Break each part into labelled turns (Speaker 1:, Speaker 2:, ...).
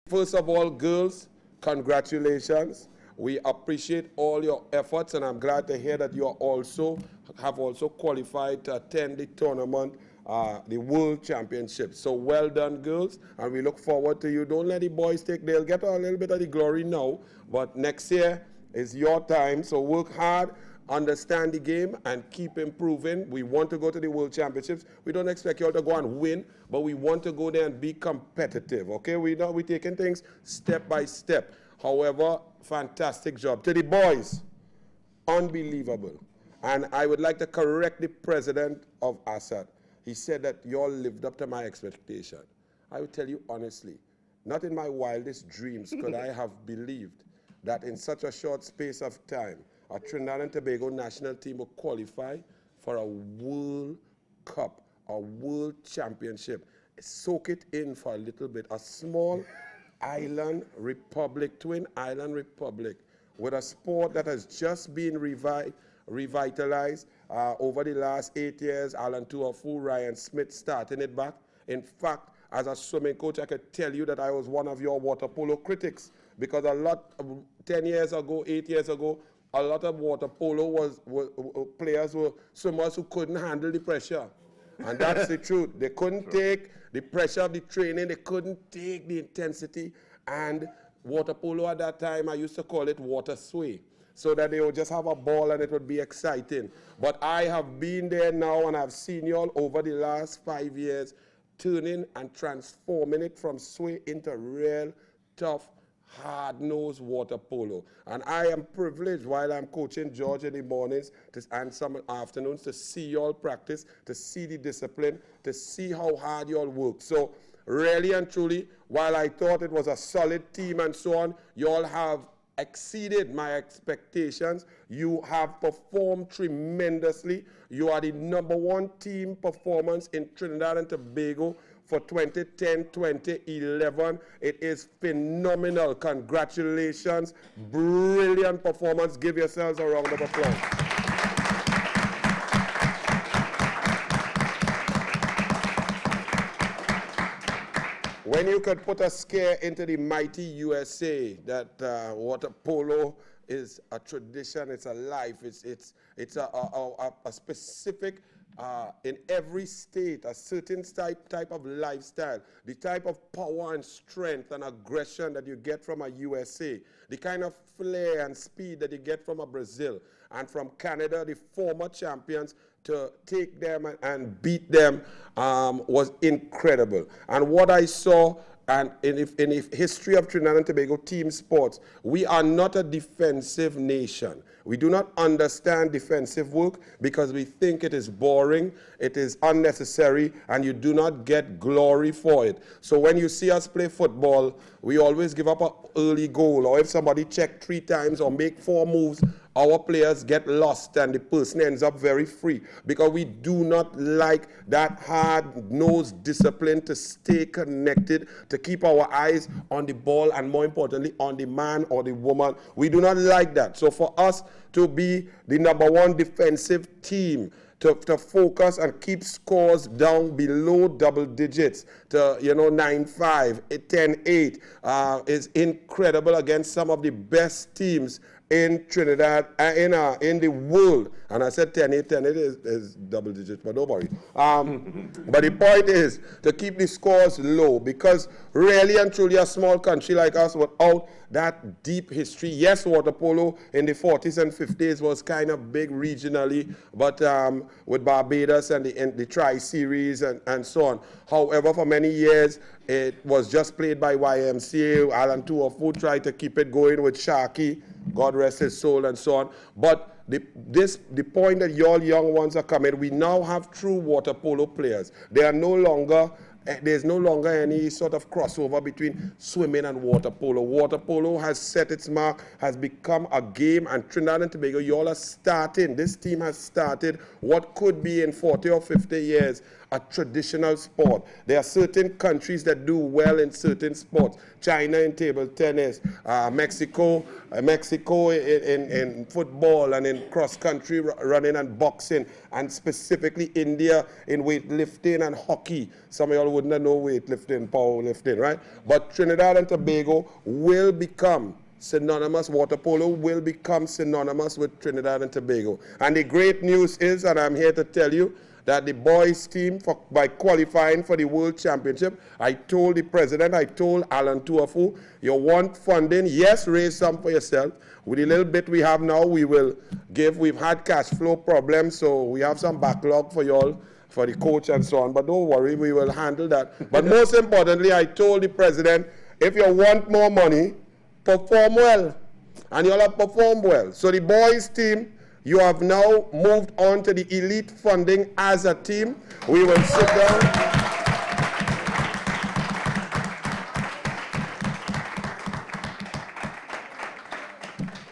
Speaker 1: First of all, girls, congratulations. We appreciate all your efforts, and I'm glad to hear that you have also qualified to attend the tournament, the World Championship. So well done, girls, and we look forward to you. Don't let the boys they'll get a little bit of the glory now, but next year is your time, so work hard, understand the game, and keep improving. We want to go to the World Championships. We don't expect you all to go and win, but we want to go there and be competitive, okay? We're taking things step by step. However, fantastic job. To the boys, unbelievable. And I would like to correct the president of ASAT. He said that you all lived up to my expectation. I will tell you honestly, not in my wildest dreams could I have believed that in such a short space of time, a Trinidad and Tobago national team will qualify for a World Cup, a World Championship. Soak it in for a little bit. A small island republic, twin island republic, with a sport that has just been revitalized over the last 8 years. Alan Tuafu, Ryan Smith starting it back. In fact, as a swimming coach, I could tell you that I was one of your water polo critics, because 10 years ago, 8 years ago, a lot of water polo players were swimmers who couldn't handle the pressure. And that's the truth. They couldn't take the pressure of the training. They couldn't take the intensity. And water polo at that time, I used to call it water sway, so that they would just have a ball and it would be exciting. But I have been there now, and I've seen you all over the last 5 years turning and transforming it from sway into real tough, hard-nosed water polo. And I am privileged, while I'm coaching George in the mornings and some afternoons, to see you all practice, to see the discipline, to see how hard you all work. So really and truly, while I thought it was a solid team and so on, you all have exceeded my expectations. You have performed tremendously. You are the #1 team performance in Trinidad and Tobago for 2010-2011. It is phenomenal. Congratulations. Brilliant performance. Give yourselves a round of applause. When you could put a scare into the mighty USA that water polo is a tradition, it's a life, it's a specific, in every state, a certain type of lifestyle, the type of power and strength and aggression that you get from a USA, the kind of flair and speed that you get from a Brazil, and from Canada, the former champions, to take them and beat them was incredible. And what I saw, and in the history of Trinidad and Tobago team sports, we are not a defensive nation. We do not understand defensive work because we think it is boring, it is unnecessary, and you do not get glory for it. So when you see us play football, we always give up an early goal, or if somebody check 3 times or make 4 moves, our players get lost and the person ends up very free, because we do not like that hard-nosed discipline to stay connected, to keep our eyes on the ball, and more importantly, on the man or the woman. We do not like that. So for us to be the #1 defensive team, to focus and keep scores down below double digits, to 9-5, 10-8, is incredible against some of the best teams in Trinidad, in the world. And I said 10-8, 10-8 is double digits, but don't worry. But the point is to keep the scores low, because really and truly a small country like us, without that deep history, yes, water polo in the 40s and 50s was kind of big regionally, but with Barbados and the Tri-Series and so on. However, for many years, it was just played by YMCA. Alan Tuafu tried to keep it going with Sharkey, God rest his soul, and so on. But the point that your young ones are coming, we now have true water polo players. They are no longer there's no longer any sort of crossover between swimming and water polo. Water polo has set its mark, has become a game, and Trinidad and Tobago, you all are starting, this team has started what could be in 40 or 50 years a traditional sport. There are certain countries that do well in certain sports. China in table tennis, Mexico in football and in cross-country running and boxing, and specifically India in weightlifting and hockey. Some of y'all wouldn't have no weightlifting, powerlifting, right? But Trinidad and Tobago will become synonymous, water polo will become synonymous with Trinidad and Tobago. And the great news is, and I'm here to tell you, that the boys team, by qualifying for the World Championship, I told the president, I told Alan Tuafu, you want funding, yes, raise some for yourself. With the little bit we have now, we will give. We've had cash flow problems, so we have some backlog for you all, for the coach and so on. But don't worry, we will handle that. But most importantly, I told the president, if you want more money, perform well. And you all have performed well. So the boys team, you have now moved on to the elite funding as a team. We will sit down.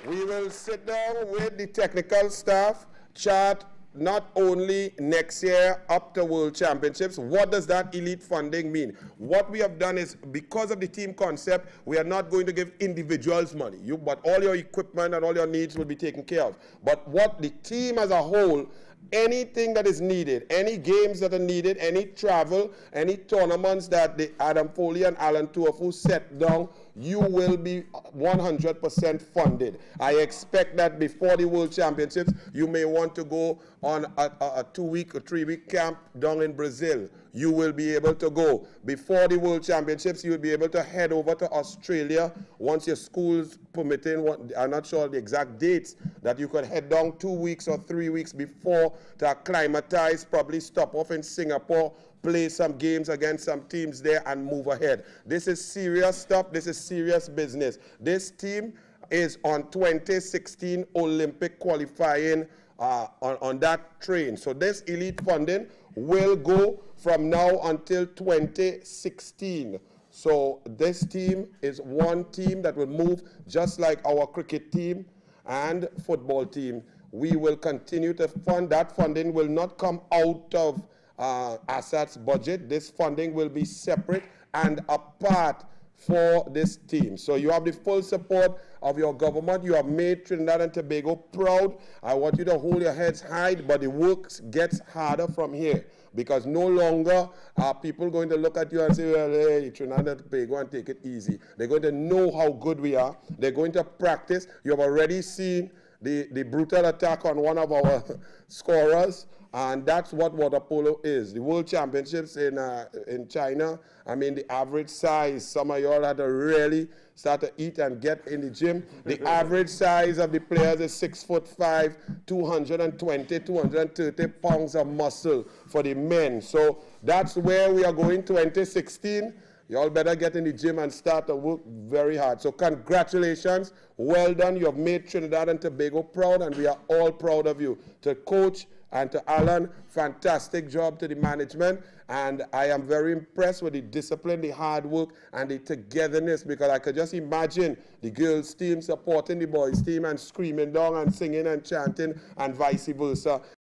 Speaker 1: We will sit down with the technical staff, chart not only next year up to World Championships. What does that elite funding mean? What we have done is, because of the team concept, we are not going to give individuals money. But all your equipment and all your needs will be taken care of. But what the team as a whole, anything that is needed, any games that are needed, any travel, any tournaments that the Adam Foley and Alan Tuafu set down, you will be 100% funded. I expect that before the World Championships, you may want to go on a 2-week or 3-week camp down in Brazil. You will be able to go. Before the World Championships, you will be able to head over to Australia once your school's permitting. I'm not sure the exact dates, that you could head down 2 weeks or 3 weeks before to acclimatize, probably stop off in Singapore, play some games against some teams there and move ahead. This is serious stuff. This is serious business. This team is on 2016 Olympic qualifying on that train. So this elite funding will go from now until 2016. So this team is one team that will move just like our cricket team and football team. We will continue to fund. That funding will not come out of assets budget. This funding will be separate and apart for this team. So you have the full support of your government. You have made Trinidad and Tobago proud. I want you to hold your heads high, but the work gets harder from here, because no longer are people going to look at you and say, well, hey, Trinidad and Tobago, and take it easy. They're going to know how good we are. They're going to practice. You have already seen the brutal attack on one of our scorers. And that's what water polo is. The World Championships in China, I mean, the average size, some of y'all had to really start to eat and get in the gym. The average size of the players is 6'5", 220, 230 pounds of muscle for the men. So that's where we are going 2016. Y'all better get in the gym and start to work very hard. So congratulations. Well done. You have made Trinidad and Tobago proud, and we are all proud of you. To Coach and to Alan, fantastic job to the management. And I am very impressed with the discipline, the hard work, and the togetherness, because I could just imagine the girls' team supporting the boys' team and screaming down and singing and chanting and vice versa.